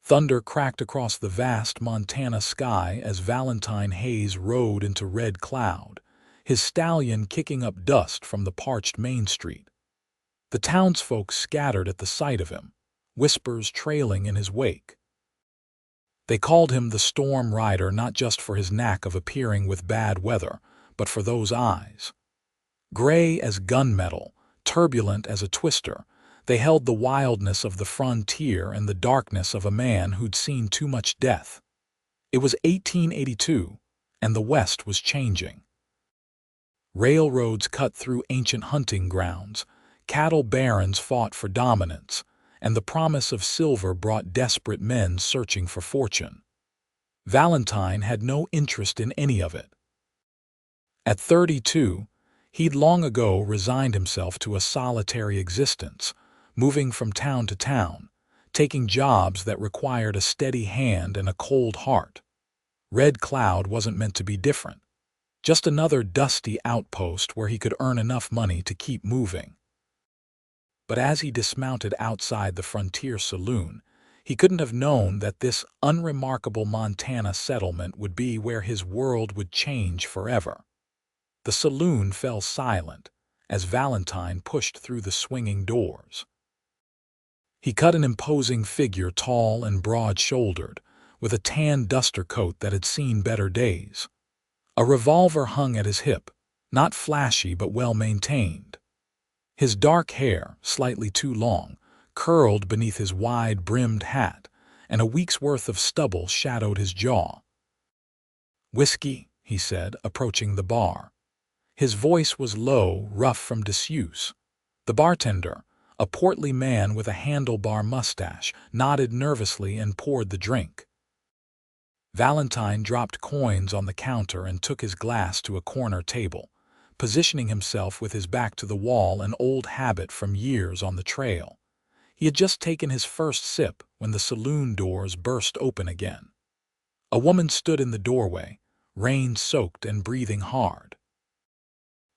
Thunder cracked across the vast Montana sky as Valentine Hayes rode into red cloud, his stallion kicking up dust from the parched Main Street. The townsfolk scattered at the sight of him, whispers trailing in his wake. They called him the Storm Rider not just for his knack of appearing with bad weather, but for those eyes. Gray as gunmetal, turbulent as a twister, they held the wildness of the frontier and the darkness of a man who'd seen too much death. It was 1882, and the West was changing. Railroads cut through ancient hunting grounds, cattle barons fought for dominance, and the promise of silver brought desperate men searching for fortune. Valentine had no interest in any of it. At 32, he'd long ago resigned himself to a solitary existence, moving from town to town, taking jobs that required a steady hand and a cold heart. Red Cloud wasn't meant to be different, just another dusty outpost where he could earn enough money to keep moving. But as he dismounted outside the Frontier Saloon, he couldn't have known that this unremarkable Montana settlement would be where his world would change forever. The saloon fell silent as Valentine pushed through the swinging doors. He cut an imposing figure, tall and broad-shouldered, with a tan duster coat that had seen better days. A revolver hung at his hip, not flashy but well-maintained. His dark hair, slightly too long, curled beneath his wide-brimmed hat, and a week's worth of stubble shadowed his jaw. "Whiskey," he said, approaching the bar. His voice was low, rough from disuse. The bartender, a portly man with a handlebar mustache, nodded nervously and poured the drink. Valentine dropped coins on the counter and took his glass to a corner table, positioning himself with his back to the wall, an old habit from years on the trail. He had just taken his first sip when the saloon doors burst open again. A woman stood in the doorway, rain-soaked and breathing hard.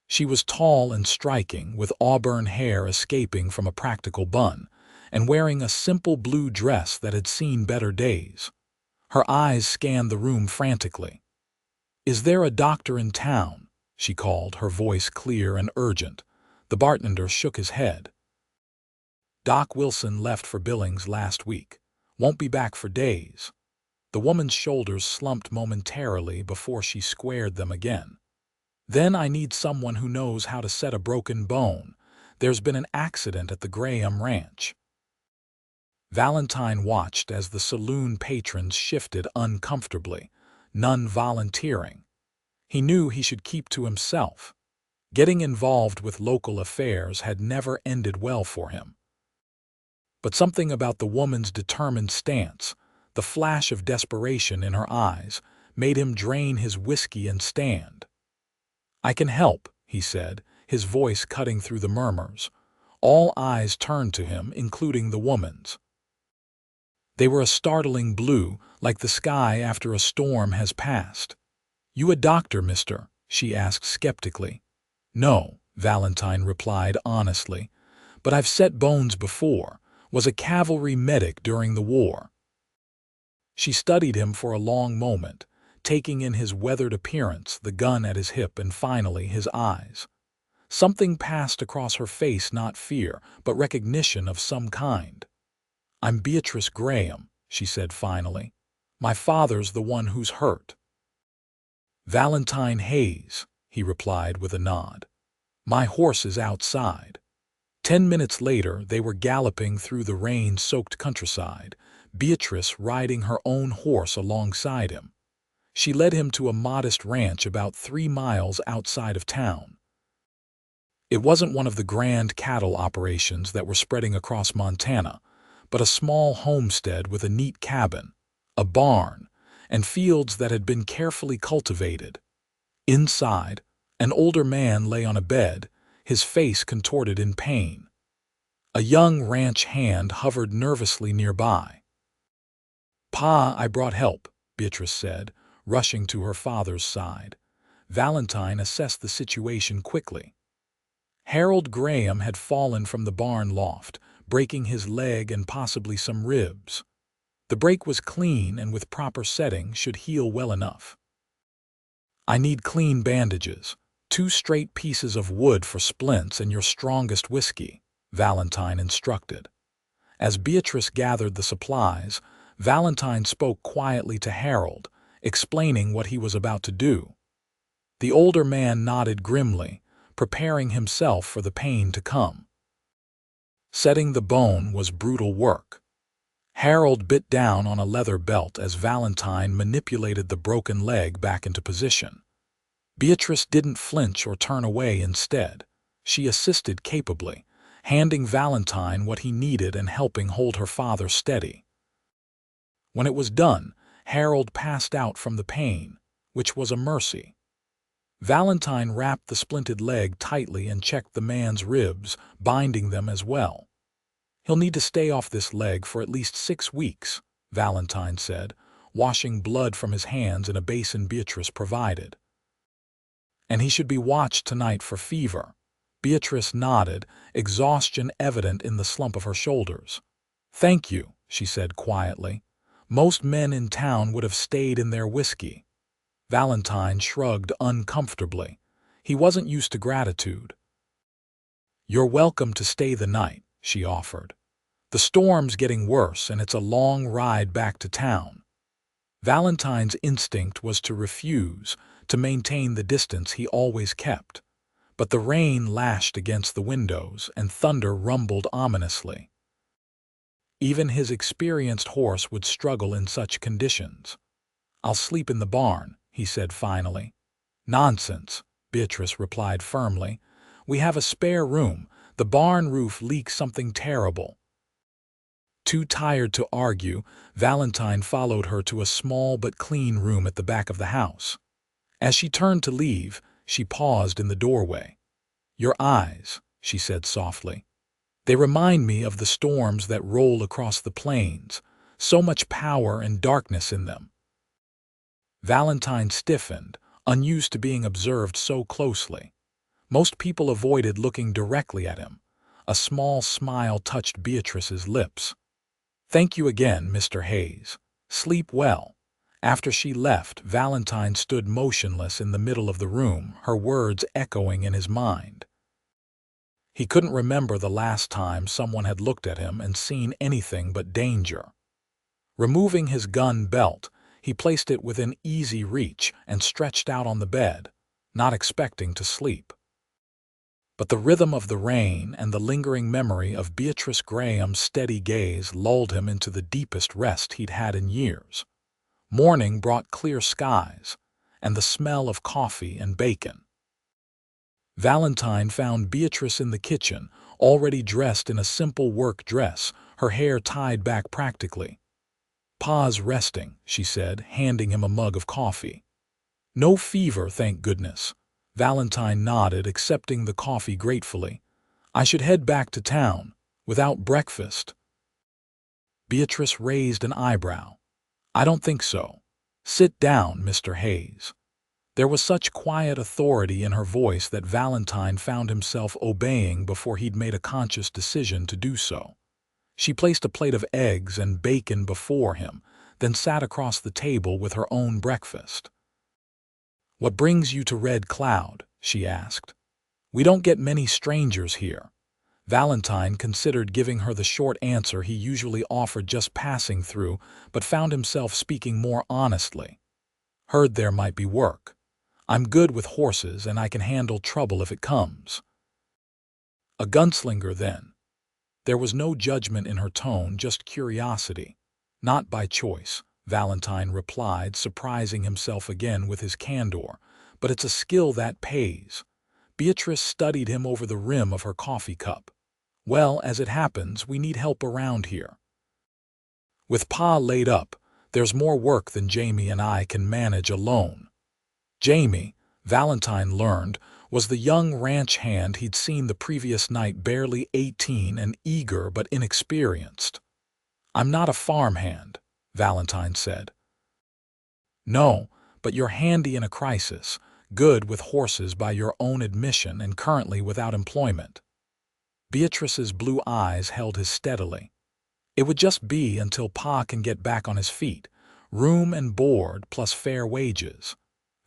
She was tall and striking, with auburn hair escaping from a practical bun, and wearing a simple blue dress that had seen better days. Her eyes scanned the room frantically. "Is there a doctor in town?" she called, her voice clear and urgent. The bartender shook his head. "Doc Wilson left for Billings last week. Won't be back for days." The woman's shoulders slumped momentarily before she squared them again. "Then I need someone who knows how to set a broken bone. There's been an accident at the Graham ranch." Valentine watched as the saloon patrons shifted uncomfortably, none volunteering. He knew he should keep to himself. Getting involved with local affairs had never ended well for him. But something about the woman's determined stance, the flash of desperation in her eyes, made him drain his whiskey and stand. "I can help," he said, his voice cutting through the murmurs. All eyes turned to him, including the woman's. They were a startling blue, like the sky after a storm has passed. "You a doctor, mister?" she asked skeptically. "No," Valentine replied honestly, "but I've set bones before, was a cavalry medic during the war." She studied him for a long moment, taking in his weathered appearance, the gun at his hip, and finally his eyes. Something passed across her face, not fear, but recognition of some kind. "I'm Beatrice Graham," she said finally. "My father's the one who's hurt." "Valentine Hayes," he replied with a nod. "My horse is outside." 10 minutes later, they were galloping through the rain-soaked countryside, Beatrice riding her own horse alongside him. She led him to a modest ranch about 3 miles outside of town. It wasn't one of the grand cattle operations that were spreading across Montana, but a small homestead with a neat cabin, a barn, and fields that had been carefully cultivated. Inside, an older man lay on a bed, his face contorted in pain. A young ranch hand hovered nervously nearby. "Pa, I brought help," Beatrice said, rushing to her father's side. Valentine assessed the situation quickly. Harold Graham had fallen from the barn loft, breaking his leg and possibly some ribs. The break was clean and with proper setting should heal well enough. I need clean bandages, 2 straight pieces of wood for splints and your strongest whiskey, Valentine instructed. As Beatrice gathered the supplies, Valentine spoke quietly to Harold, explaining what he was about to do. The older man nodded grimly, preparing himself for the pain to come. Setting the bone was brutal work. Harold bit down on a leather belt as Valentine manipulated the broken leg back into position. Beatrice didn't flinch or turn away instead. She assisted capably, handing Valentine what he needed and helping hold her father steady. When it was done, Harold passed out from the pain, which was a mercy. Valentine wrapped the splinted leg tightly and checked the man's ribs, binding them as well. He'll need to stay off this leg for at least 6 weeks, Valentine said, washing blood from his hands in a basin Beatrice provided. And he should be watched tonight for fever. Beatrice nodded, exhaustion evident in the slump of her shoulders. Thank you, she said quietly. Most men in town would have stayed in their whiskey. Valentine shrugged uncomfortably. He wasn't used to gratitude. You're welcome to stay the night, she offered. The storm's getting worse and it's a long ride back to town. Valentine's instinct was to refuse, to maintain the distance he always kept. But the rain lashed against the windows and thunder rumbled ominously. Even his experienced horse would struggle in such conditions. I'll sleep in the barn, he said finally. Nonsense, Beatrice replied firmly. We have a spare room. The barn roof leaks something terrible. Too tired to argue, Valentine followed her to a small but clean room at the back of the house. As she turned to leave, she paused in the doorway. Your eyes, she said softly. They remind me of the storms that roll across the plains, so much power and darkness in them. Valentine stiffened, unused to being observed so closely. Most people avoided looking directly at him. A small smile touched Beatrice's lips. Thank you again, Mr. Hayes. Sleep well. After she left, Valentine stood motionless in the middle of the room, her words echoing in his mind. He couldn't remember the last time someone had looked at him and seen anything but danger. Removing his gun belt, he placed it within easy reach and stretched out on the bed, not expecting to sleep. But the rhythm of the rain and the lingering memory of Beatrice Graham's steady gaze lulled him into the deepest rest he'd had in years. Morning brought clear skies and the smell of coffee and bacon. Valentine found Beatrice in the kitchen, already dressed in a simple work dress, her hair tied back practically. Pa's resting, she said, handing him a mug of coffee. No fever, thank goodness. Valentine nodded, accepting the coffee gratefully. I should head back to town, without breakfast. Beatrice raised an eyebrow. I don't think so. Sit down, Mr. Hayes. There was such quiet authority in her voice that Valentine found himself obeying before he'd made a conscious decision to do so. She placed a plate of eggs and bacon before him, then sat across the table with her own breakfast. What brings you to Red Cloud? She asked. We don't get many strangers here. Valentine considered giving her the short answer he usually offered just passing through, but found himself speaking more honestly. Heard there might be work. I'm good with horses and I can handle trouble if it comes. A gunslinger, then. There was no judgment in her tone, just curiosity. Not by choice, Valentine replied, surprising himself again with his candor. But it's a skill that pays. Beatrice studied him over the rim of her coffee cup. Well, as it happens, we need help around here. With Pa laid up, there's more work than Jamie and I can manage alone. Jamie, Valentine learned, was the young ranch hand he'd seen the previous night, barely 18 and eager but inexperienced. I'm not a farmhand, Valentine said. No, but you're handy in a crisis, good with horses by your own admission and currently without employment. Beatrice's blue eyes held his steadily. It would just be until Pa can get back on his feet. Room and board plus fair wages.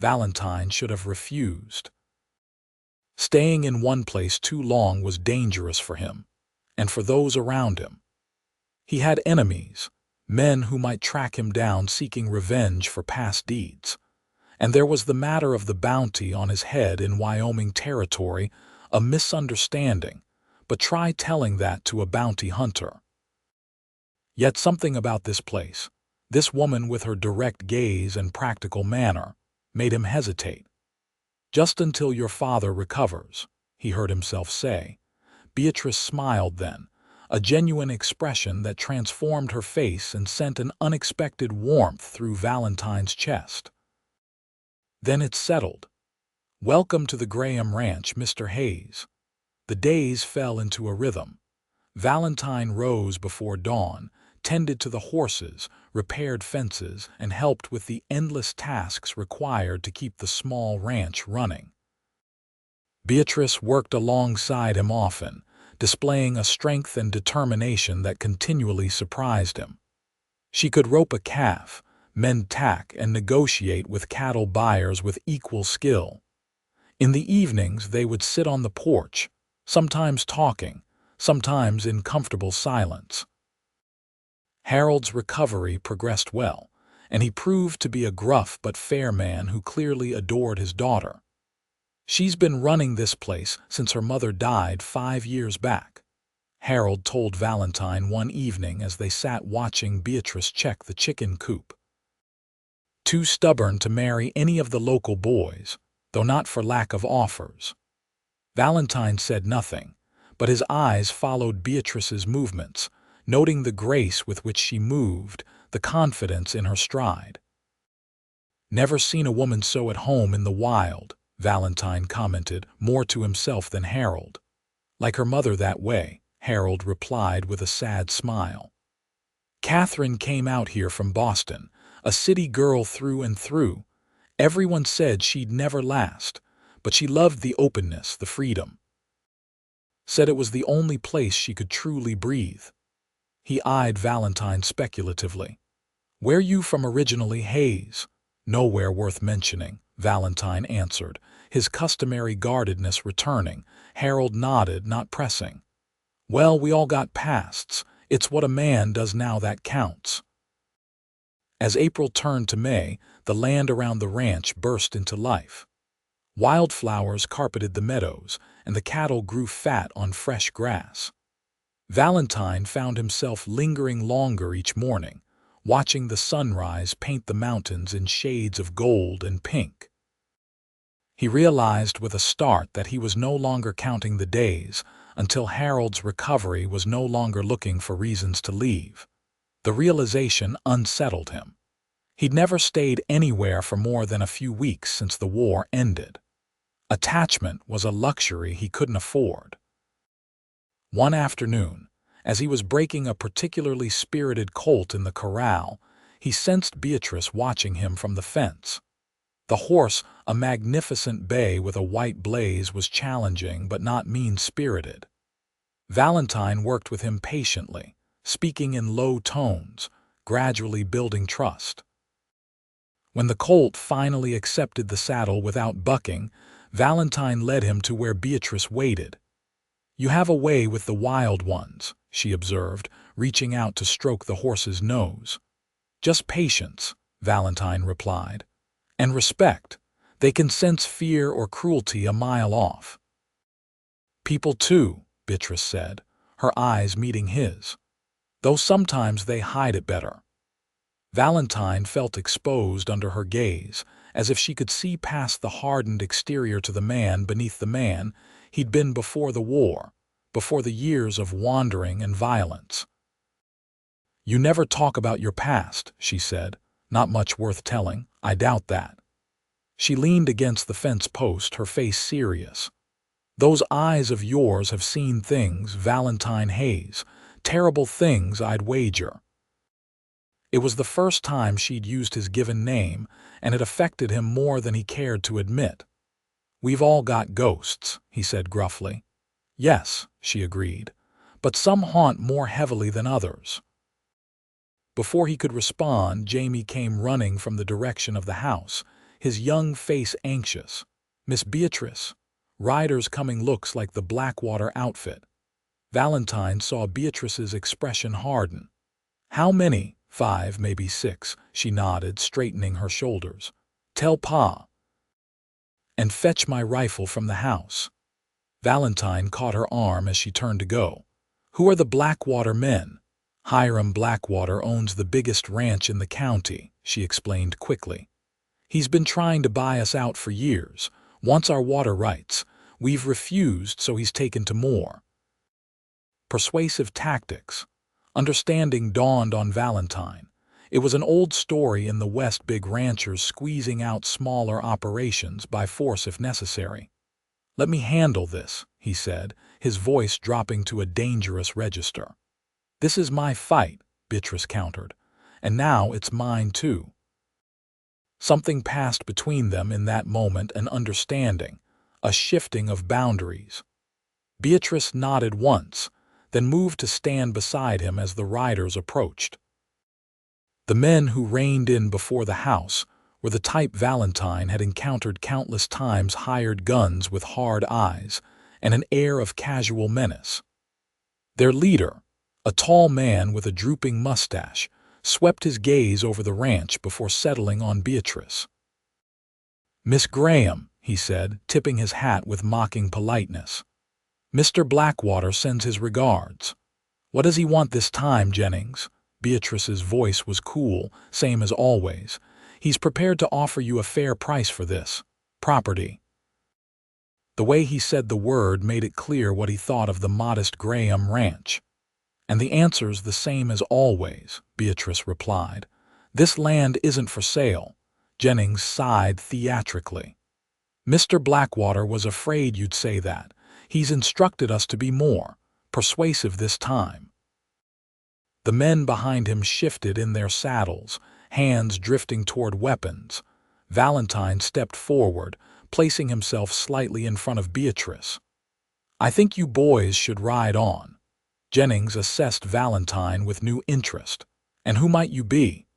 Valentine should have refused. Staying in one place too long was dangerous for him, and for those around him. He had enemies, men who might track him down seeking revenge for past deeds. And there was the matter of the bounty on his head in Wyoming territory, a misunderstanding, but try telling that to a bounty hunter. Yet something about this place, this woman with her direct gaze and practical manner, made him hesitate. Just until your father recovers, he heard himself say. Beatrice smiled then, a genuine expression that transformed her face and sent an unexpected warmth through Valentine's chest. Then it's settled. Welcome to the Graham Ranch, Mr. Hayes. The days fell into a rhythm. Valentine rose before dawn, tended to the horses, repaired fences, and helped with the endless tasks required to keep the small ranch running. Beatrice worked alongside him often, displaying a strength and determination that continually surprised him. She could rope a calf, mend tack, and negotiate with cattle buyers with equal skill. In the evenings they would sit on the porch, sometimes talking, sometimes in comfortable silence. Harold's recovery progressed well, and he proved to be a gruff but fair man who clearly adored his daughter. She's been running this place since her mother died 5 years back, Harold told Valentine one evening as they sat watching Beatrice check the chicken coop. Too stubborn to marry any of the local boys, though not for lack of offers. Valentine said nothing, but his eyes followed Beatrice's movements, noting the grace with which she moved, the confidence in her stride. Never seen a woman so at home in the wild, Valentine commented, more to himself than Harold. Like her mother that way, Harold replied with a sad smile. Catherine came out here from Boston, a city girl through and through. Everyone said she'd never last, but she loved the openness, the freedom. Said it was the only place she could truly breathe. He eyed Valentine speculatively. Where you from originally, Hayes? Nowhere worth mentioning, Valentine answered, his customary guardedness returning. Harold nodded, not pressing. Well, we all got pasts. It's what a man does now that counts. As April turned to May, the land around the ranch burst into life. Wildflowers carpeted the meadows, and the cattle grew fat on fresh grass. Valentine found himself lingering longer each morning, watching the sunrise paint the mountains in shades of gold and pink. He realized with a start that he was no longer counting the days until Harold's recovery was no longer looking for reasons to leave. The realization unsettled him. He'd never stayed anywhere for more than a few weeks since the war ended. Attachment was a luxury he couldn't afford. One afternoon, as he was breaking a particularly spirited colt in the corral, he sensed Beatrice watching him from the fence. The horse, a magnificent bay with a white blaze, was challenging but not mean-spirited. Valentine worked with him patiently, speaking in low tones, gradually building trust. When the colt finally accepted the saddle without bucking, Valentine led him to where Beatrice waited. You have a way with the wild ones, she observed, reaching out to stroke the horse's nose. Just patience, Valentine replied. And respect. They can sense fear or cruelty a mile off. People too, Beatrice said, her eyes meeting his. Though sometimes they hide it better. Valentine felt exposed under her gaze, as if she could see past the hardened exterior to the man beneath the man he'd been before the war, before the years of wandering and violence. You never talk about your past, she said. Not much worth telling, I doubt that. She leaned against the fence post, her face serious. Those eyes of yours have seen things, Valentine Hayes, terrible things, I'd wager. It was the first time she'd used his given name, and it affected him more than he cared to admit. We've all got ghosts, he said gruffly. Yes, she agreed, but some haunt more heavily than others. Before he could respond, Jamie came running from the direction of the house, his young face anxious. "Miss Beatrice." Riders coming looks like the Blackwater outfit. Valentine saw Beatrice's expression harden. "How many?" "5, maybe 6, she nodded, straightening her shoulders. "Tell Pa. And fetch my rifle from the house." Valentine caught her arm as she turned to go. "Who are the Blackwater men?" "Hiram Blackwater owns the biggest ranch in the county," she explained quickly. "He's been trying to buy us out for years, wants our water rights. We've refused, so he's taken to more persuasive tactics." Understanding dawned on Valentine. It was an old story in the West, big ranchers squeezing out smaller operations by force if necessary. "Let me handle this," he said, his voice dropping to a dangerous register. "This is my fight," Beatrice countered, "and now it's mine too." Something passed between them in that moment, an understanding, a shifting of boundaries. Beatrice nodded once, then moved to stand beside him as the riders approached. The men who reined in before the house were the type Valentine had encountered countless times, hired guns with hard eyes and an air of casual menace. Their leader, a tall man with a drooping mustache, swept his gaze over the ranch before settling on Beatrice. "Miss Graham," he said, tipping his hat with mocking politeness. "Mr. Blackwater sends his regards." "What does he want this time, Jennings?" Beatrice's voice was cool, same as always. "He's prepared to offer you a fair price for this property." The way he said the word made it clear what he thought of the modest Graham ranch. "And the answer's the same as always," Beatrice replied. "This land isn't for sale." Jennings sighed theatrically. "Mr. Blackwater was afraid you'd say that. He's instructed us to be more persuasive this time." The men behind him shifted in their saddles, hands drifting toward weapons. Valentine stepped forward, placing himself slightly in front of Beatrice. "I think you boys should ride on." Jennings assessed Valentine with new interest. "And who might you be?"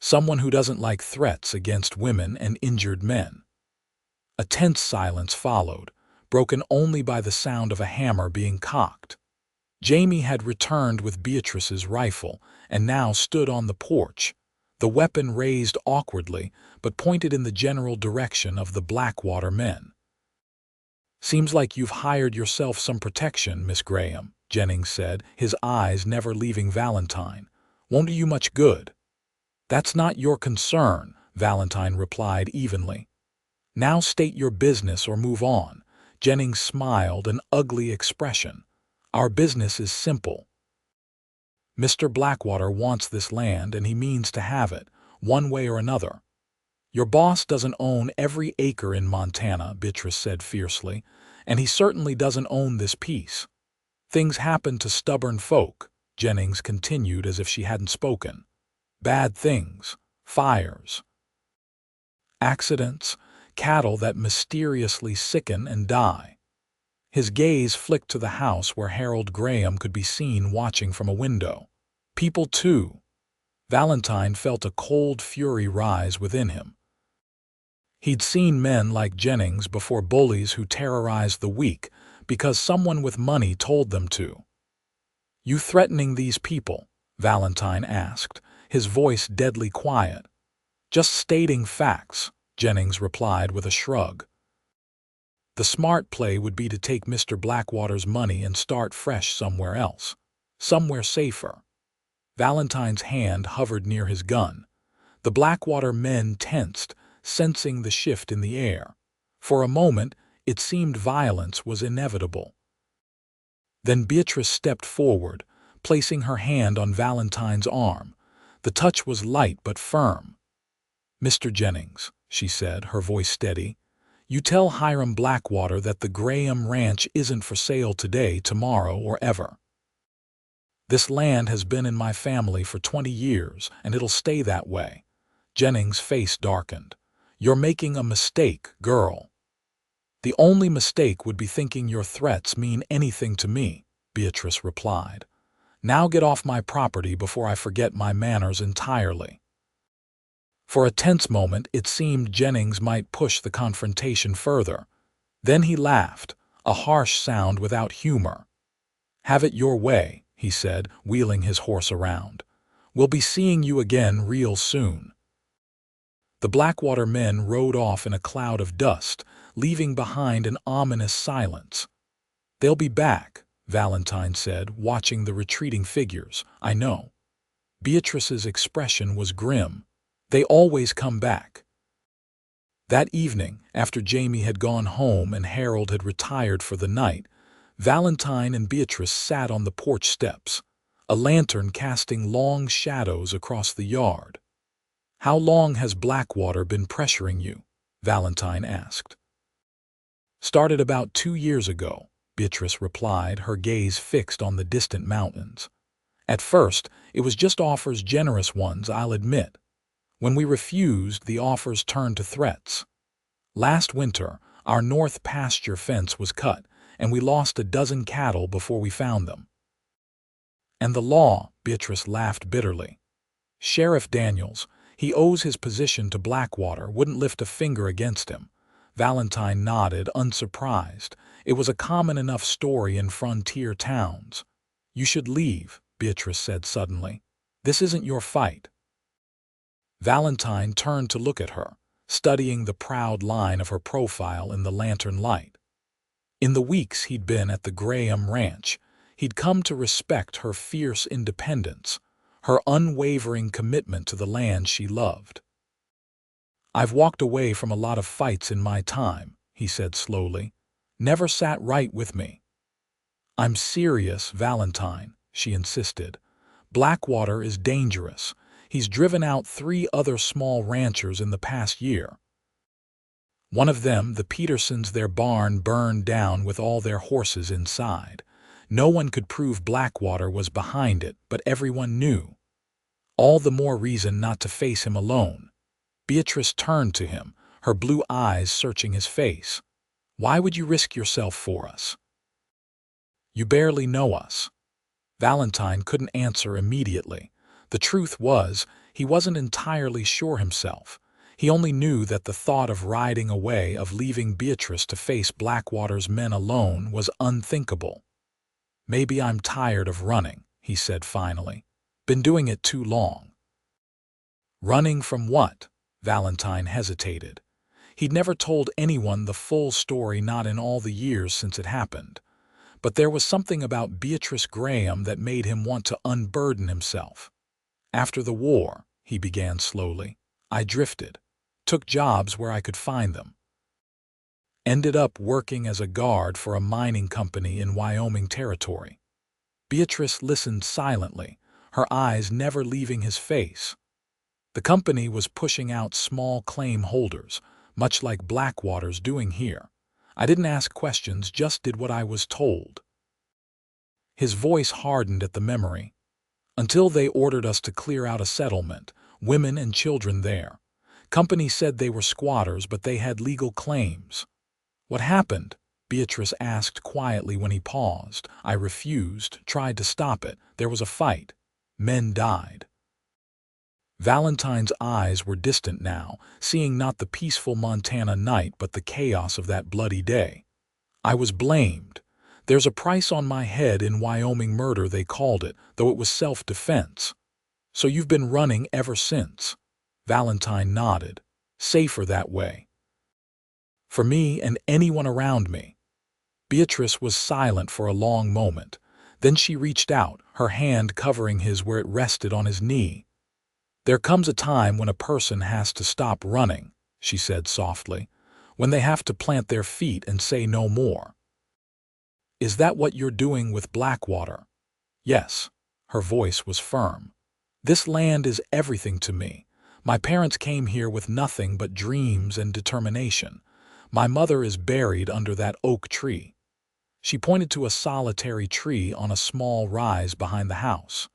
"Someone who doesn't like threats against women and injured men." A tense silence followed, broken only by the sound of a hammer being cocked. Jamie had returned with Beatrice's rifle and now stood on the porch, the weapon raised awkwardly but pointed in the general direction of the Blackwater men. "Seems like you've hired yourself some protection, Miss Graham," Jennings said, his eyes never leaving Valentine. "Won't do you much good." "That's not your concern," Valentine replied evenly. "Now state your business or move on." Jennings smiled, an ugly expression. "Our business is simple. Mr. Blackwater wants this land and he means to have it, one way or another." "Your boss doesn't own every acre in Montana," Beatrice said fiercely, "and he certainly doesn't own this piece." "Things happen to stubborn folk," Jennings continued as if she hadn't spoken. "Bad things, fires, accidents, cattle that mysteriously sicken and die." His gaze flicked to the house where Harold Graham could be seen watching from a window. "People too." Valentine felt a cold fury rise within him. He'd seen men like Jennings before, bullies who terrorized the weak because someone with money told them to. "You threatening these people?" Valentine asked, his voice deadly quiet. "Just stating facts," Jennings replied with a shrug. "The smart play would be to take Mr. Blackwater's money and start fresh somewhere else, somewhere safer." Valentine's hand hovered near his gun. The Blackwater men tensed, sensing the shift in the air. For a moment, it seemed violence was inevitable. Then Beatrice stepped forward, placing her hand on Valentine's arm. The touch was light but firm. "Mr. Jennings," she said, her voice steady, "you tell Hiram Blackwater that the Graham Ranch isn't for sale today, tomorrow, or ever. This land has been in my family for 20 years, and it'll stay that way." Jennings' face darkened. "You're making a mistake, girl." "The only mistake would be thinking your threats mean anything to me," Beatrice replied. Now get off my property before I forget my manners entirely." For a tense moment, it seemed Jennings might push the confrontation further. Then he laughed, a harsh sound without humor. "Have it your way," he said, wheeling his horse around. "We'll be seeing you again real soon." The Blackwater men rode off in a cloud of dust, leaving behind an ominous silence. "They'll be back," Valentine said, watching the retreating figures. "I know." Beatrice's expression was grim. "They always come back." That evening, after Jamie had gone home and Harold had retired for the night, Valentine and Beatrice sat on the porch steps, a lantern casting long shadows across the yard. "How long has Blackwater been pressuring you?" Valentine asked. "Started about 2 years ago," Beatrice replied, her gaze fixed on the distant mountains. "At first, it was just offers, generous ones, I'll admit. When we refused, the offers turned to threats. Last winter, our north pasture fence was cut, and we lost a dozen cattle before we found them." "And the law," Beatrice laughed bitterly. "Sheriff Daniels, he owes his position to Blackwater, wouldn't lift a finger against him." Valentine nodded, unsurprised. It was a common enough story in frontier towns. "You should leave," Beatrice said suddenly. "This isn't your fight." Valentine turned to look at her, studying the proud line of her profile in the lantern light. In the weeks he'd been at the Graham ranch, he'd come to respect her fierce independence, her unwavering commitment to the land she loved. "I've walked away from a lot of fights in my time," he said slowly. "Never sat right with me." "I'm serious, Valentine," she insisted. "Blackwater is dangerous. He's driven out 3 other small ranchers in the past year. One of them, the Petersons, their barn burned down with all their horses inside. No one could prove Blackwater was behind it, but everyone knew. All the more reason not to face him alone." Beatrice turned to him, her blue eyes searching his face. "Why would you risk yourself for us?" "You barely know us." Valentine couldn't answer immediately. The truth was, he wasn't entirely sure himself. He only knew that the thought of riding away, of leaving Beatrice to face Blackwater's men alone, was unthinkable. "Maybe I'm tired of running," he said finally. "Been doing it too long." "Running from what?" Valentine hesitated. He'd never told anyone the full story, not in all the years since it happened. But there was something about Beatrice Graham that made him want to unburden himself. "After the war," he began slowly, "I drifted. Took jobs where I could find them. Ended up working as a guard for a mining company in Wyoming Territory." Beatrice listened silently, her eyes never leaving his face. "The company was pushing out small claim holders, much like Blackwater's doing here. I didn't ask questions, just did what I was told." His voice hardened at the memory. "Until they ordered us to clear out a settlement, women and children there. Company said they were squatters, but they had legal claims." "What happened?" Beatrice asked quietly when he paused. "I refused, tried to stop it. There was a fight. Men died." Valentine's eyes were distant now, seeing not the peaceful Montana night but the chaos of that bloody day. "I was blamed. There's a price on my head in Wyoming murder, they called it, though it was self-defense." "So you've been running ever since?" Valentine nodded. "Safer that way. For me and anyone around me." Beatrice was silent for a long moment. Then she reached out, her hand covering his where it rested on his knee. "There comes a time when a person has to stop running," she said softly, "when they have to plant their feet and say no more." "Is that what you're doing with Blackwater?" "Yes." Her voice was firm. "This land is everything to me. My parents came here with nothing but dreams and determination. My mother is buried under that oak tree." She pointed to a solitary tree on a small rise behind the house.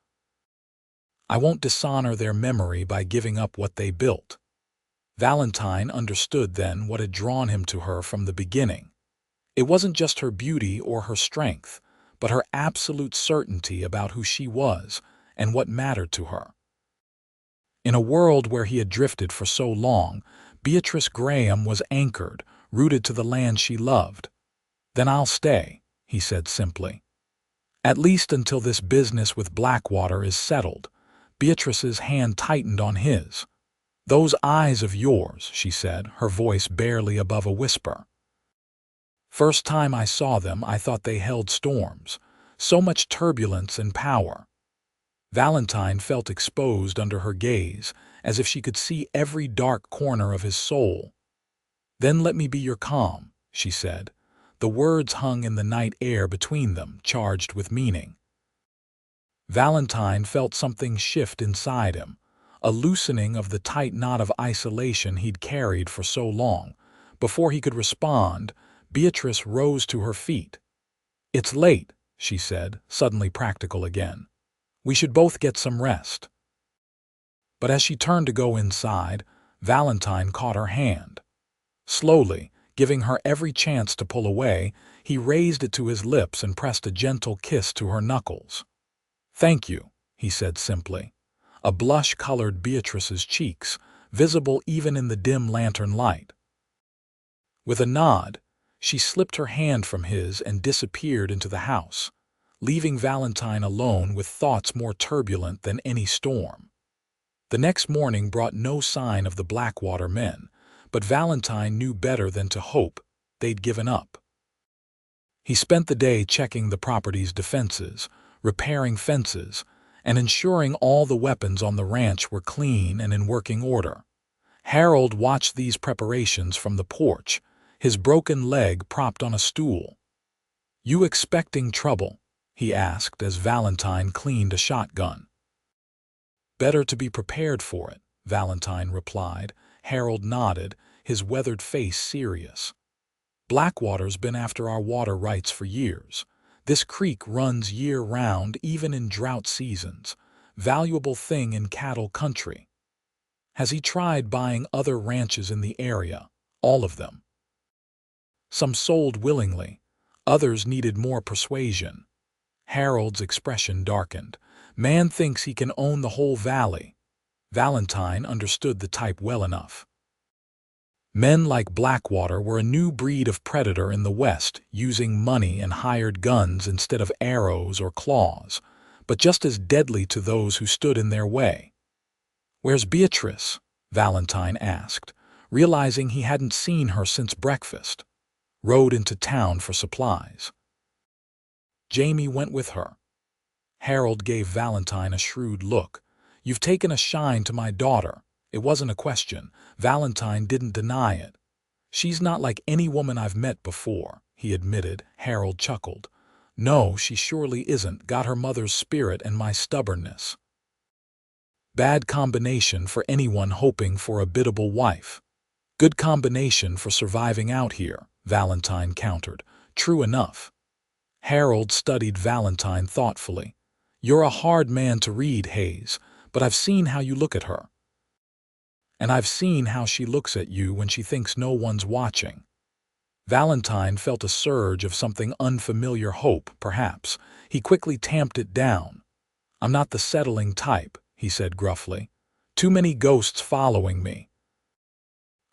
"I won't dishonor their memory by giving up what they built." Valentine understood then what had drawn him to her from the beginning. It wasn't just her beauty or her strength, but her absolute certainty about who she was and what mattered to her. In a world where he had drifted for so long, Beatrice Graham was anchored, rooted to the land she loved. "Then I'll stay," he said simply. "At least until this business with Blackwater is settled." Beatrice's hand tightened on his. "Those eyes of yours," she said, her voice barely above a whisper. "First time I saw them, I thought they held storms. So much turbulence and power." Valentine felt exposed under her gaze, as if she could see every dark corner of his soul. "Then let me be your calm," she said. The words hung in the night air between them, charged with meaning. Valentine felt something shift inside him, a loosening of the tight knot of isolation he'd carried for so long. Before he could respond, Beatrice rose to her feet. "It's late," she said, suddenly practical again. "We should both get some rest." But as she turned to go inside, Valentine caught her hand. Slowly, giving her every chance to pull away, he raised it to his lips and pressed a gentle kiss to her knuckles. "Thank you," he said simply. A blush colored Beatrice's cheeks, visible even in the dim lantern light. With a nod, she slipped her hand from his and disappeared into the house, leaving Valentine alone with thoughts more turbulent than any storm. The next morning brought no sign of the Blackwater men, but Valentine knew better than to hope they'd given up. He spent the day checking the property's defenses, repairing fences, and ensuring all the weapons on the ranch were clean and in working order. Harold watched these preparations from the porch, his broken leg propped on a stool. "You expecting trouble?" he asked as Valentine cleaned a shotgun. "Better to be prepared for it," Valentine replied. Harold nodded, his weathered face serious. "Blackwater's been after our water rights for years. This creek runs year-round, even in drought seasons. Valuable thing in cattle country. Has he tried buying other ranches in the area? All of them. Some sold willingly. Others needed more persuasion." Harold's expression darkened. "Man thinks he can own the whole valley." Valentine understood the type well enough. Men like Blackwater were a new breed of predator in the West, using money and hired guns instead of arrows or claws, but just as deadly to those who stood in their way. "Where's Beatrice?" Valentine asked, realizing he hadn't seen her since breakfast. "Rode into town for supplies." "Jamie went with her." Harold gave Valentine a shrewd look. "You've taken a shine to my daughter." It wasn't a question. Valentine didn't deny it. "She's not like any woman I've met before," he admitted. Harold chuckled. "No, she surely isn't. Got her mother's spirit and my stubbornness." "Bad combination for anyone hoping for a biddable wife." "Good combination for surviving out here," Valentine countered. "True enough." Harold studied Valentine thoughtfully. "You're a hard man to read, Hayes, but I've seen how you look at her. And I've seen how she looks at you when she thinks no one's watching." Valentine felt a surge of something unfamiliar, hope, perhaps. He quickly tamped it down. "I'm not the settling type," he said gruffly. "Too many ghosts following me."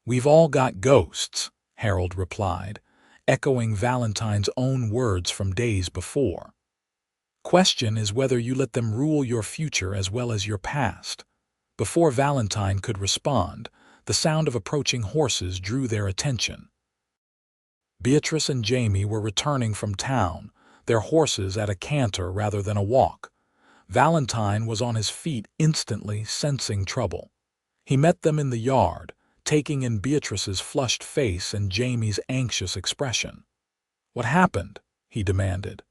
"We've all got ghosts," Harold replied, echoing Valentine's own words from days before. "Question is whether you let them rule your future as well as your past." Before Valentine could respond, the sound of approaching horses drew their attention. Beatrice and Jamie were returning from town, their horses at a canter rather than a walk. Valentine was on his feet instantly, sensing trouble. He met them in the yard, taking in Beatrice's flushed face and Jamie's anxious expression. "What happened?" he demanded.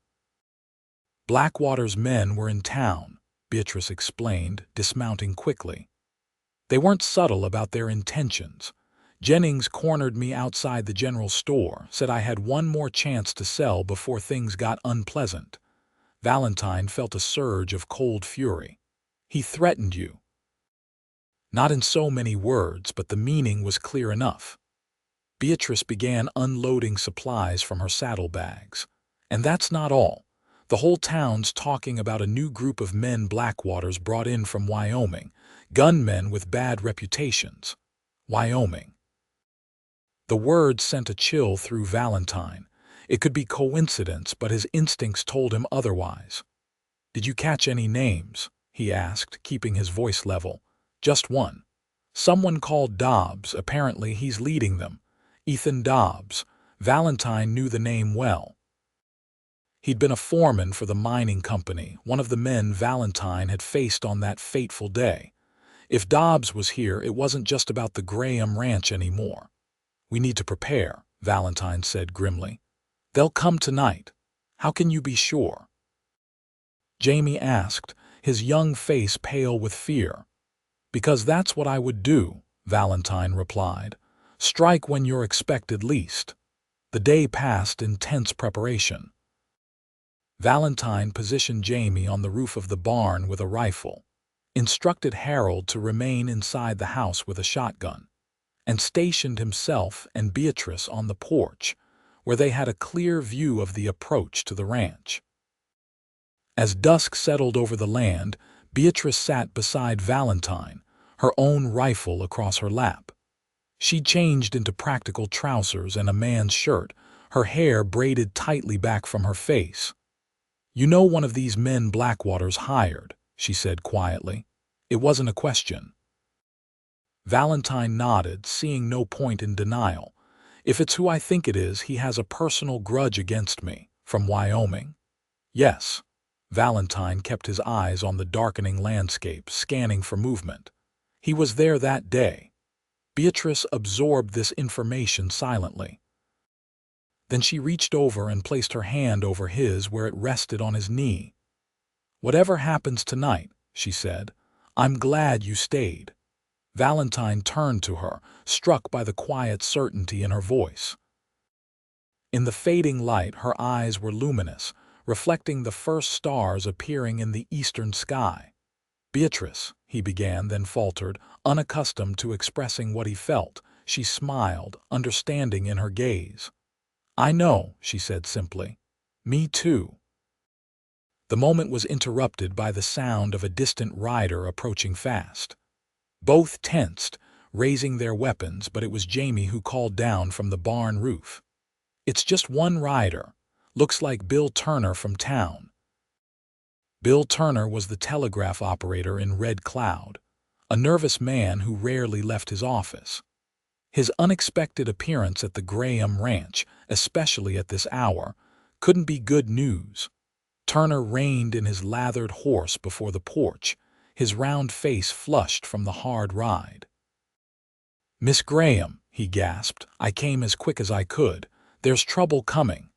"Blackwater's men were in town," Beatrice explained, dismounting quickly. "They weren't subtle about their intentions. Jennings cornered me outside the general store, said I had one more chance to sell before things got unpleasant." Valentine felt a surge of cold fury. "He threatened you." Not in so many words, but the meaning was clear enough. Beatrice began unloading supplies from her saddlebags. "And that's not all. The whole town's talking about a new group of men Blackwaters brought in from Wyoming, gunmen with bad reputations. Wyoming. The word sent a chill through Valentine. It could be coincidence, but his instincts told him otherwise. "Did you catch any names?" he asked, keeping his voice level. "Just one. Someone called Dobbs. Apparently he's leading them. Ethan Dobbs." Valentine knew the name well. He'd been a foreman for the mining company, one of the men Valentine had faced on that fateful day. If Dobbs was here, it wasn't just about the Graham ranch anymore. "We need to prepare," Valentine said grimly. "They'll come tonight. How can you be sure?" Jamie asked, his young face pale with fear. "Because that's what I would do," Valentine replied. "Strike when you're expected least." The day passed in tense preparation. Valentine positioned Jamie on the roof of the barn with a rifle, instructed Harold to remain inside the house with a shotgun, and stationed himself and Beatrice on the porch, where they had a clear view of the approach to the ranch. As dusk settled over the land, Beatrice sat beside Valentine, her own rifle across her lap. She changed into practical trousers and a man's shirt, her hair braided tightly back from her face. "You know one of these men Blackwaters hired," she said quietly. It wasn't a question. Valentine nodded, seeing no point in denial. "If it's who I think it is, he has a personal grudge against me. From Wyoming." "Yes." Valentine kept his eyes on the darkening landscape, scanning for movement. "He was there that day." Beatrice absorbed this information silently. Then she reached over and placed her hand over his where it rested on his knee. "Whatever happens tonight," she said, "I'm glad you stayed." Valentine turned to her, struck by the quiet certainty in her voice. In the fading light, her eyes were luminous, reflecting the first stars appearing in the eastern sky. "Beatrice," he began, then faltered, unaccustomed to expressing what he felt. She smiled, understanding in her gaze. "I know," she said simply. "Me too." The moment was interrupted by the sound of a distant rider approaching fast. Both tensed, raising their weapons, but it was Jamie who called down from the barn roof. "It's just one rider. Looks like Bill Turner from town." Bill Turner was the telegraph operator in Red Cloud, a nervous man who rarely left his office. His unexpected appearance at the Graham ranch, especially at this hour, couldn't be good news. Turner reined in his lathered horse before the porch, his round face flushed from the hard ride. "Miss Graham," he gasped, "I came as quick as I could. There's trouble coming."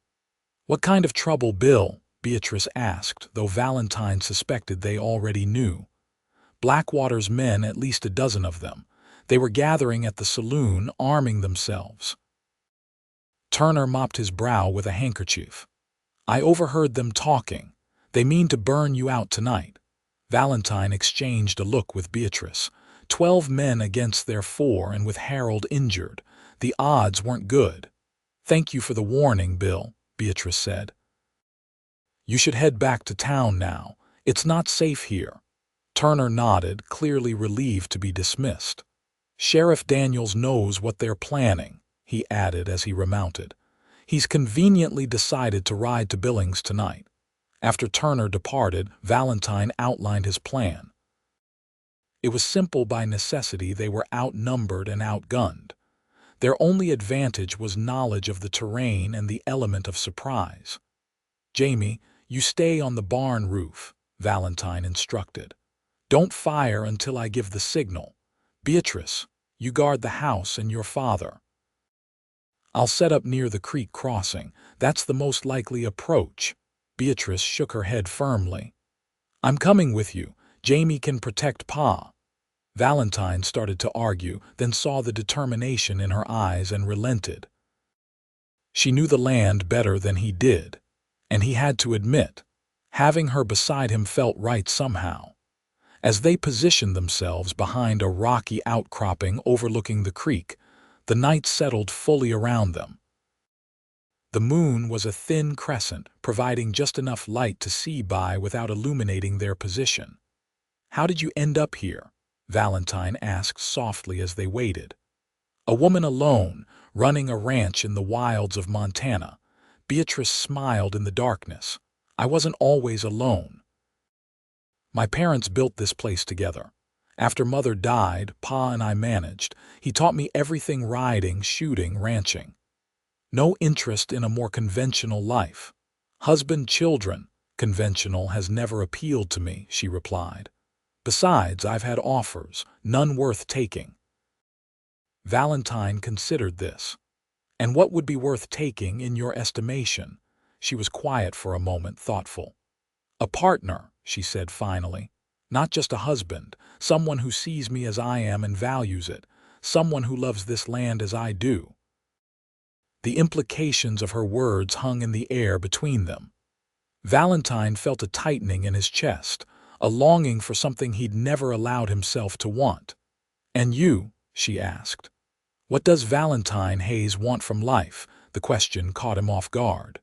"What kind of trouble, Bill?" Beatrice asked, though Valentine suspected they already knew. "Blackwater's men, at least a dozen of them. They were gathering at the saloon, arming themselves." Turner mopped his brow with a handkerchief. "I overheard them talking. They mean to burn you out tonight." Valentine exchanged a look with Beatrice. 12 men against their 4, and with Harold injured. The odds weren't good. "Thank you for the warning, Bill," Beatrice said. "You should head back to town now. It's not safe here." Turner nodded, clearly relieved to be dismissed. "Sheriff Daniels knows what they're planning," he added as he remounted. "He's conveniently decided to ride to Billings tonight." After Turner departed, Valentine outlined his plan. It was simple by necessity. They were outnumbered and outgunned. Their only advantage was knowledge of the terrain and the element of surprise. "Jamie, you stay on the barn roof," Valentine instructed. "Don't fire until I give the signal. Beatrice, you guard the house and your father. I'll set up near the creek crossing. That's the most likely approach." Beatrice shook her head firmly. "I'm coming with you. Jamie can protect Pa." Valentine started to argue, then saw the determination in her eyes and relented. She knew the land better than he did, and he had to admit, having her beside him felt right somehow. As they positioned themselves behind a rocky outcropping overlooking the creek, the night settled fully around them. The moon was a thin crescent, providing just enough light to see by without illuminating their position. "How did you end up here?" Valentine asked softly as they waited. "A woman alone, running a ranch in the wilds of Montana." Beatrice smiled in the darkness. "I wasn't always alone. My parents built this place together. After Mother died, Pa and I managed. He taught me everything: riding, shooting, ranching. No interest in a more conventional life. Husband, children. Conventional has never appealed to me," she replied. "Besides, I've had offers, none worth taking." Valentine considered this. "And what would be worth taking in your estimation?" She was quiet for a moment, thoughtful. "A partner," she said finally. "Not just a husband, someone who sees me as I am and values it, someone who loves this land as I do." The implications of her words hung in the air between them. Valentine felt a tightening in his chest, a longing for something he'd never allowed himself to want. "And you?" she asked. "What does Valentine Hayes want from life?" The question caught him off guard.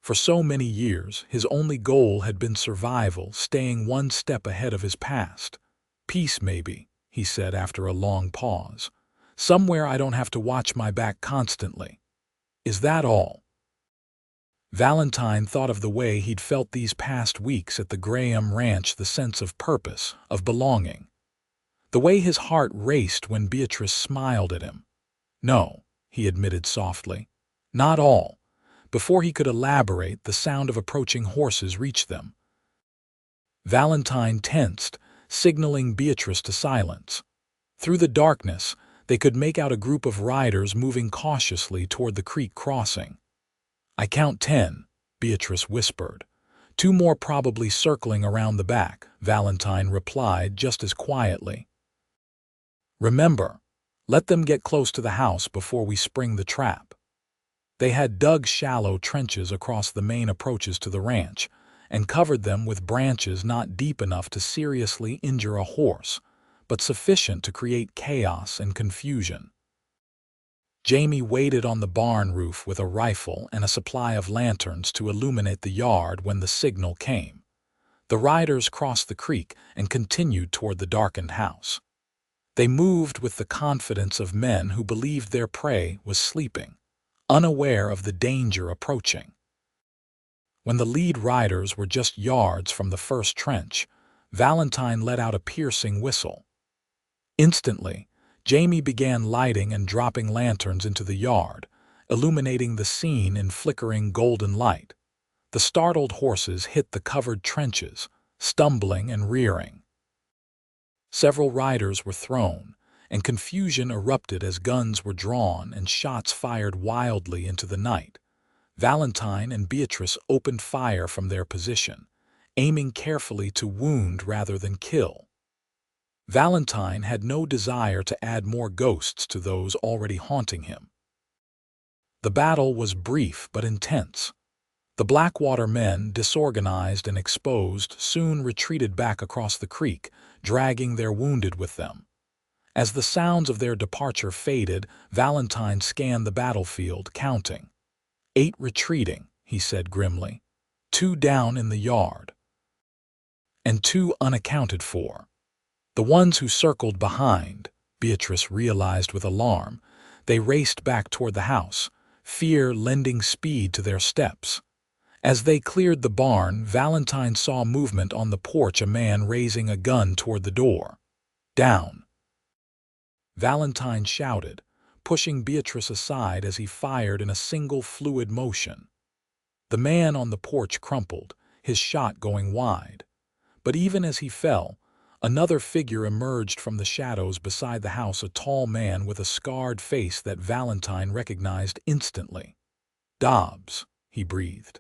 For so many years, his only goal had been survival, staying one step ahead of his past. "Peace, maybe," he said after a long pause. "Somewhere I don't have to watch my back constantly." "Is that all?" Valentine thought of the way he'd felt these past weeks at the Graham ranch, the sense of purpose, of belonging. The way his heart raced when Beatrice smiled at him. "No," he admitted softly. "Not all." Before he could elaborate, the sound of approaching horses reached them. Valentine tensed, signaling Beatrice to silence. Through the darkness, they could make out a group of riders moving cautiously toward the creek crossing. "I count 10, Beatrice whispered. "2 more probably circling around the back," Valentine replied just as quietly. "Remember, let them get close to the house before we spring the trap." They had dug shallow trenches across the main approaches to the ranch and covered them with branches not deep enough to seriously injure a horse, but sufficient to create chaos and confusion. Jamie waited on the barn roof with a rifle and a supply of lanterns to illuminate the yard when the signal came. The riders crossed the creek and continued toward the darkened house. They moved with the confidence of men who believed their prey was sleeping, unaware of the danger approaching. When the lead riders were just yards from the first trench, Valentine let out a piercing whistle. Instantly, Jamie began lighting and dropping lanterns into the yard, illuminating the scene in flickering golden light. The startled horses hit the covered trenches, stumbling and rearing. Several riders were thrown, and confusion erupted as guns were drawn and shots fired wildly into the night. Valentine and Beatrice opened fire from their position, aiming carefully to wound rather than kill. Valentine had no desire to add more ghosts to those already haunting him. The battle was brief but intense. The Blackwater men, disorganized and exposed, soon retreated back across the creek, dragging their wounded with them. As the sounds of their departure faded, Valentine scanned the battlefield, counting. 8 retreating, he said grimly. 2 down in the yard. And 2 unaccounted for. The ones who circled behind, Beatrice realized with alarm. They raced back toward the house, fear lending speed to their steps. As they cleared the barn, Valentine saw movement on the porch, a man raising a gun toward the door. "Down!" Valentine shouted, pushing Beatrice aside as he fired in a single fluid motion. The man on the porch crumpled, his shot going wide. But even as he fell, another figure emerged from the shadows beside the house, a tall man with a scarred face that Valentine recognized instantly. "Dobbs," he breathed.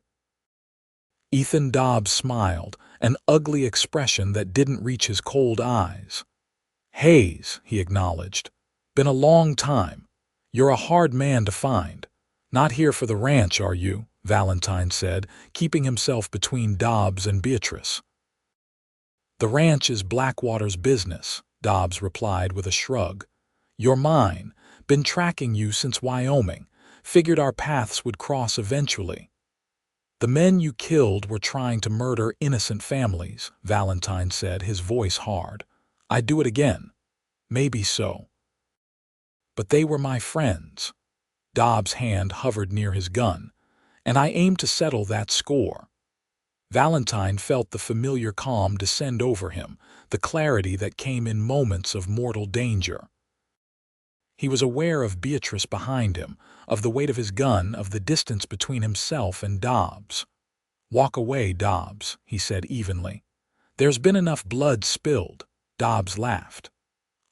Ethan Dobbs smiled, an ugly expression that didn't reach his cold eyes. "Hayes," he acknowledged. "Been a long time. You're a hard man to find. Not here for the ranch, are you?" Valentine said, keeping himself between Dobbs and Beatrice. "The ranch is Blackwater's business," Dobbs replied with a shrug. "You're mine. Been tracking you since Wyoming. Figured our paths would cross eventually. The men you killed were trying to murder innocent families, Valentine said, his voice hard. I'd do it again. Maybe so. But they were my friends. Dobbs' hand hovered near his gun, and I aimed to settle that score. Valentine felt the familiar calm descend over him, the clarity that came in moments of mortal danger. He was aware of Beatrice behind him, of the weight of his gun, of the distance between himself and Dobbs. "Walk away, Dobbs," he said evenly. "There's been enough blood spilled." Dobbs laughed.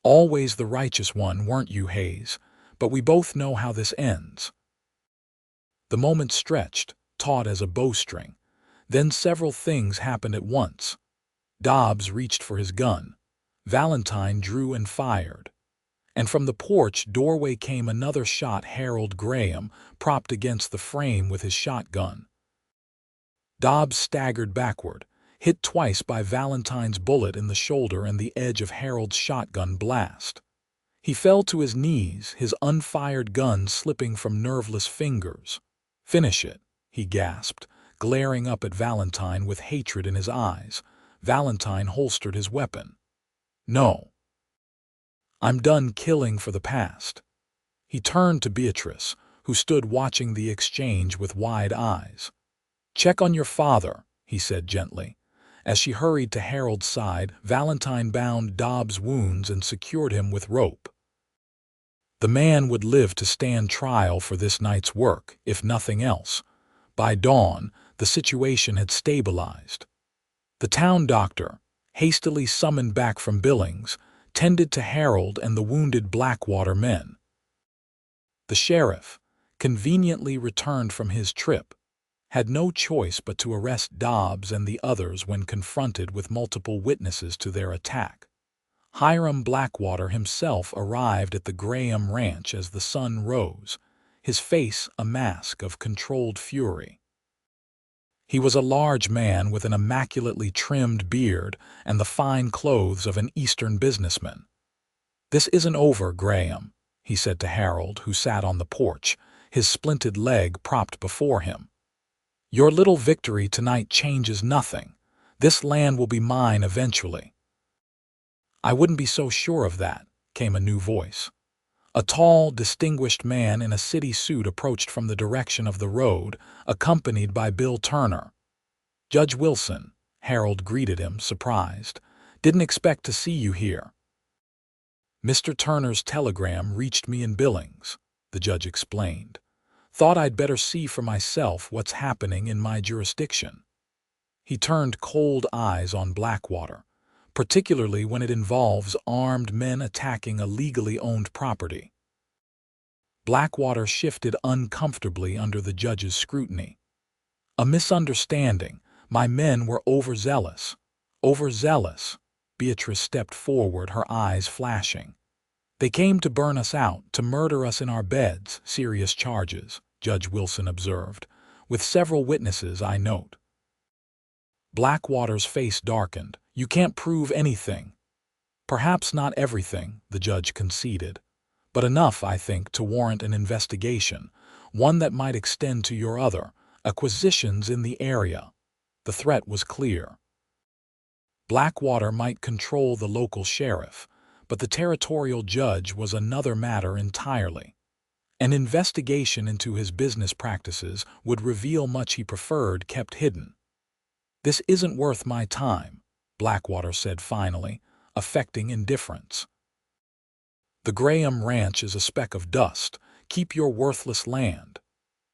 "Always the righteous one, weren't you, Hayes? But we both know how this ends." The moment stretched, taut as a bowstring. Then several things happened at once. Dobbs reached for his gun. Valentine drew and fired. And from the porch doorway came another shot. Harold Graham, propped against the frame with his shotgun. Dobbs staggered backward, hit twice by Valentine's bullet in the shoulder and the edge of Harold's shotgun blast. He fell to his knees, his unfired gun slipping from nerveless fingers. "Finish it," he gasped, glaring up at Valentine with hatred in his eyes. Valentine holstered his weapon. "No. I'm done killing for the past." He turned to Beatrice, who stood watching the exchange with wide eyes. "Check on your father," he said gently. As she hurried to Harold's side, Valentine bound Dobbs' wounds and secured him with rope. The man would live to stand trial for this night's work, if nothing else. By dawn, the situation had stabilized. The town doctor, hastily summoned back from Billings, tended to Harold and the wounded Blackwater men. The sheriff, conveniently returned from his trip, had no choice but to arrest Dobbs and the others when confronted with multiple witnesses to their attack. Hiram Blackwater himself arrived at the Graham ranch as the sun rose, his face a mask of controlled fury. He was a large man with an immaculately trimmed beard and the fine clothes of an Eastern businessman. "This isn't over, Graham," he said to Harold, who sat on the porch, his splinted leg propped before him. "Your little victory tonight changes nothing. This land will be mine eventually." "I wouldn't be so sure of that," came a new voice. A tall, distinguished man in a city suit approached from the direction of the road, accompanied by Bill Turner. "Judge Wilson," Harold greeted him, surprised. "Didn't expect to see you here." "Mr. Turner's telegram reached me in Billings," the judge explained. "Thought I'd better see for myself what's happening in my jurisdiction." He turned cold eyes on Blackwater, particularly when it involves armed men attacking a legally owned property. Blackwater shifted uncomfortably under the judge's scrutiny. "A misunderstanding. My men were overzealous." "Overzealous?" Beatrice stepped forward, her eyes flashing. "They came to burn us out, to murder us in our beds." "Serious charges," Judge Wilson observed. "With several witnesses, I note." Blackwater's face darkened. "You can't prove anything." "Perhaps not everything," the judge conceded. "But enough, I think, to warrant an investigation, one that might extend to your other acquisitions in the area." The threat was clear. Blackwater might control the local sheriff, but the territorial judge was another matter entirely. An investigation into his business practices would reveal much he preferred kept hidden. "This isn't worth my time," Blackwater said finally, affecting indifference. "The Graham Ranch is a speck of dust. Keep your worthless land."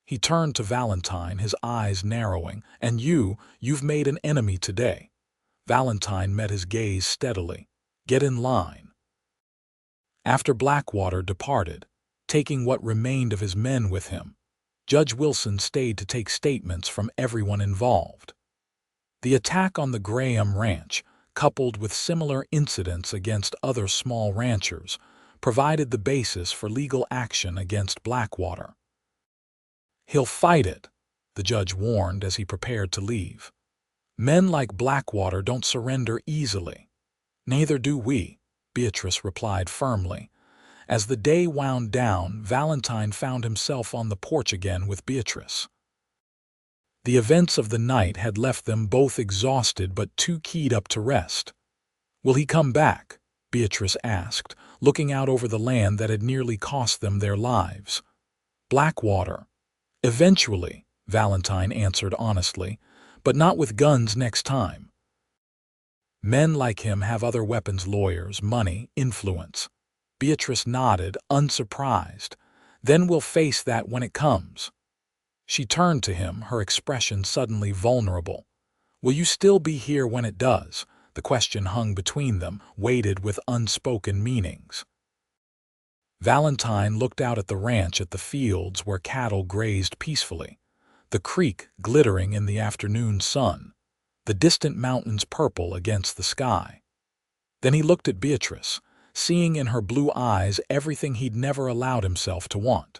He turned to Valentine, his eyes narrowing. "And you've made an enemy today." Valentine met his gaze steadily. "Get in line." After Blackwater departed, taking what remained of his men with him, Judge Wilson stayed to take statements from everyone involved. The attack on the Graham Ranch, coupled with similar incidents against other small ranchers, provided the basis for legal action against Blackwater. "He'll fight it," the judge warned as he prepared to leave. "Men like Blackwater don't surrender easily." "Neither do we," Beatrice replied firmly. As the day wound down, Valentine found himself on the porch again with Beatrice. The events of the night had left them both exhausted but too keyed up to rest. "Will he come back?" Beatrice asked, looking out over the land that had nearly cost them their lives. "Blackwater. Eventually," Valentine answered honestly, "but not with guns next time. Men like him have other weapons: lawyers, money, influence." Beatrice nodded, unsurprised. "Then we'll face that when it comes." She turned to him, her expression suddenly vulnerable. "Will you still be here when it does?" The question hung between them, weighted with unspoken meanings. Valentine looked out at the ranch, at the fields where cattle grazed peacefully, the creek glittering in the afternoon sun, the distant mountains purple against the sky. Then he looked at Beatrice, seeing in her blue eyes everything he'd never allowed himself to want.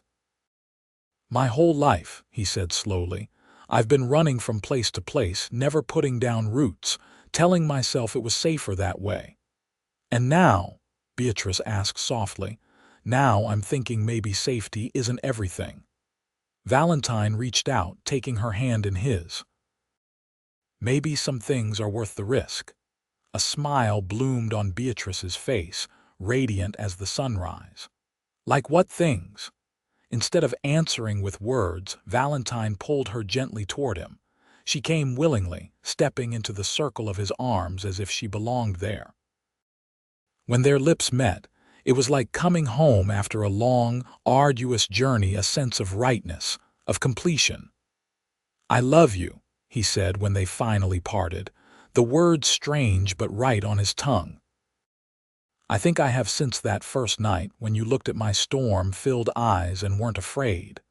"My whole life," he said slowly, "I've been running from place to place, never putting down roots, telling myself it was safer that way. And now," Beatrice asked softly, "now I'm thinking maybe safety isn't everything." Valentine reached out, taking her hand in his. "Maybe some things are worth the risk." A smile bloomed on Beatrice's face, radiant as the sunrise. "Like what things?" Instead of answering with words, Valentine pulled her gently toward him. She came willingly, stepping into the circle of his arms as if she belonged there. When their lips met, it was like coming home after a long, arduous journey, a sense of rightness, of completion. "I love you," he said when they finally parted, the words strange but right on his tongue. "I think I have since that first night when you looked at my storm-filled eyes and weren't afraid."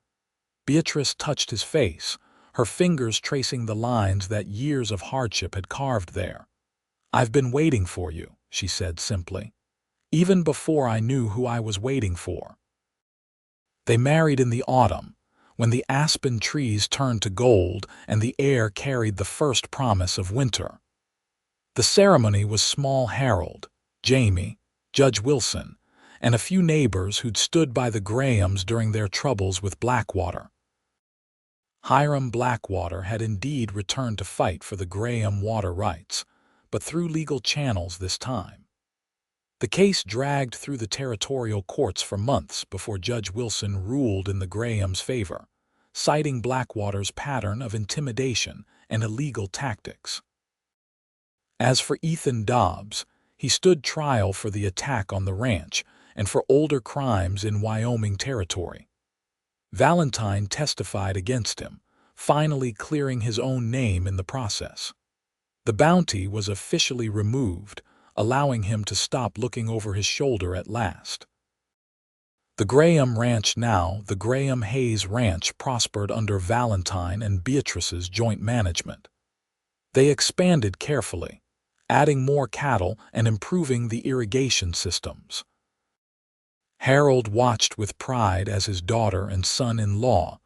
Beatrice touched his face, her fingers tracing the lines that years of hardship had carved there. "I've been waiting for you," she said simply, "even before I knew who I was waiting for." They married in the autumn, when the aspen trees turned to gold and the air carried the first promise of winter. The ceremony was small. Harold, Jamie, Judge Wilson, and a few neighbors who'd stood by the Grahams during their troubles with Blackwater. Hiram Blackwater had indeed returned to fight for the Graham water rights, but through legal channels this time. The case dragged through the territorial courts for months before Judge Wilson ruled in the Grahams' favor, citing Blackwater's pattern of intimidation and illegal tactics. As for Ethan Dobbs, he stood trial for the attack on the ranch and for older crimes in Wyoming territory. Valentine testified against him, finally clearing his own name in the process. The bounty was officially removed, allowing him to stop looking over his shoulder at last. The Graham Ranch, now the Valentine Hayes Ranch, prospered under Valentine and Beatrice's joint management. They expanded carefully, adding more cattle and improving the irrigation systems. Harold watched with pride as his daughter and son-in-law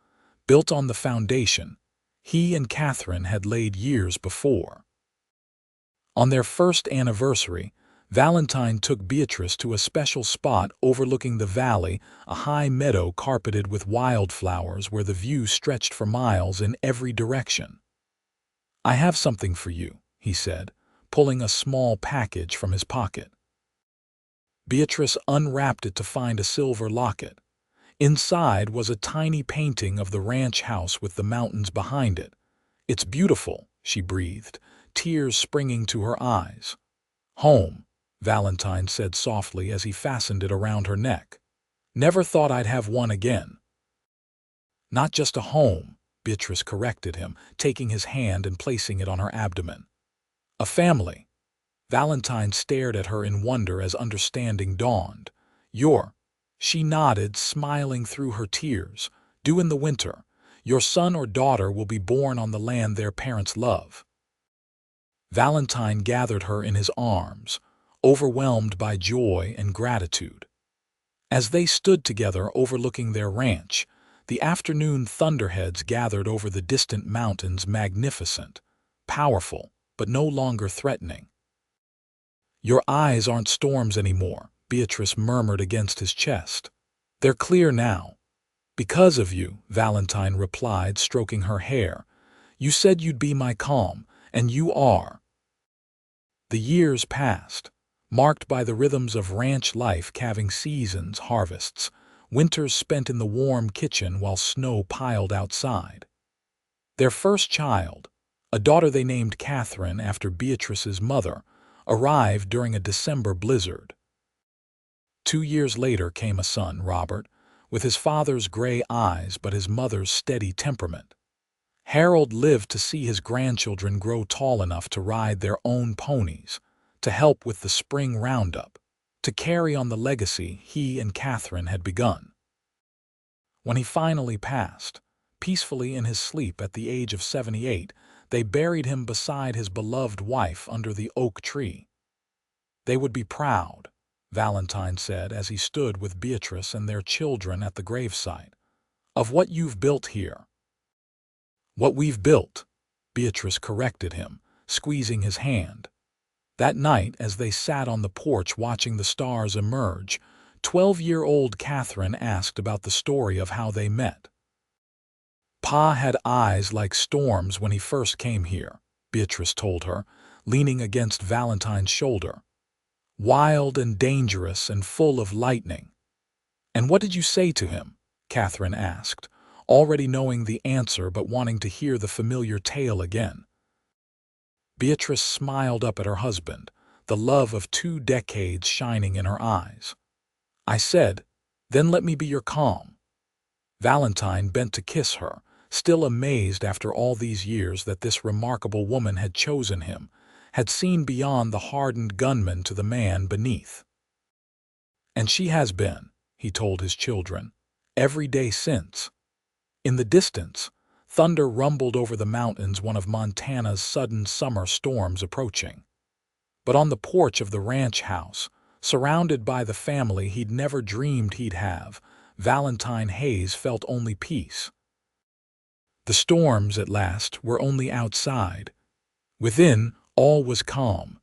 built on the foundation he and Catherine had laid years before. On their first anniversary, Valentine took Beatrice to a special spot overlooking the valley, a high meadow carpeted with wildflowers where the view stretched for miles in every direction. "I have something for you," he said, pulling a small package from his pocket. Beatrice unwrapped it to find a silver locket. Inside was a tiny painting of the ranch house with the mountains behind it. "It's beautiful," she breathed, tears springing to her eyes. "Home," Valentine said softly as he fastened it around her neck. "Never thought I'd have one again." "Not just a home," Beatrice corrected him, taking his hand and placing it on her abdomen. "A family." Valentine stared at her in wonder as understanding dawned. She nodded, smiling through her tears. "Due in the winter. Your son or daughter will be born on the land their parents love." Valentine gathered her in his arms, overwhelmed by joy and gratitude. As they stood together overlooking their ranch, the afternoon thunderheads gathered over the distant mountains, magnificent, powerful, but no longer threatening. "Your eyes aren't storms anymore," Beatrice murmured against his chest. "They're clear now." "Because of you," Valentine replied, stroking her hair. "You said you'd be my calm, and you are." The years passed, marked by the rhythms of ranch life, calving seasons, harvests, winters spent in the warm kitchen while snow piled outside. Their first child, a daughter they named Catherine after Beatrice's mother, arrived during a December blizzard. 2 years later came a son, Robert, with his father's gray eyes but his mother's steady temperament. Harold lived to see his grandchildren grow tall enough to ride their own ponies, to help with the spring roundup, to carry on the legacy he and Catherine had begun. When he finally passed, peacefully in his sleep at the age of 78, they buried him beside his beloved wife under the oak tree. "They would be proud," Valentine said as he stood with Beatrice and their children at the gravesite, "of what you've built here." "What we've built," Beatrice corrected him, squeezing his hand. That night, as they sat on the porch watching the stars emerge, 12-year-old Catherine asked about the story of how they met. "Pa had eyes like storms when he first came here," Beatrice told her, leaning against Valentine's shoulder. "Wild and dangerous and full of lightning." "And what did you say to him?" Catherine asked, already knowing the answer but wanting to hear the familiar tale again. Beatrice smiled up at her husband, the love of 2 decades shining in her eyes. "I said, 'Then let me be your calm.'" Valentine bent to kiss her, still amazed after all these years that this remarkable woman had chosen him, had seen beyond the hardened gunman to the man beneath. "And she has been," he told his children, "every day since." In the distance, thunder rumbled over the mountains, one of Montana's sudden summer storms approaching. But on the porch of the ranch house, surrounded by the family he'd never dreamed he'd have, Valentine Hayes felt only peace. The storms, at last, were only outside. Within, all was calm,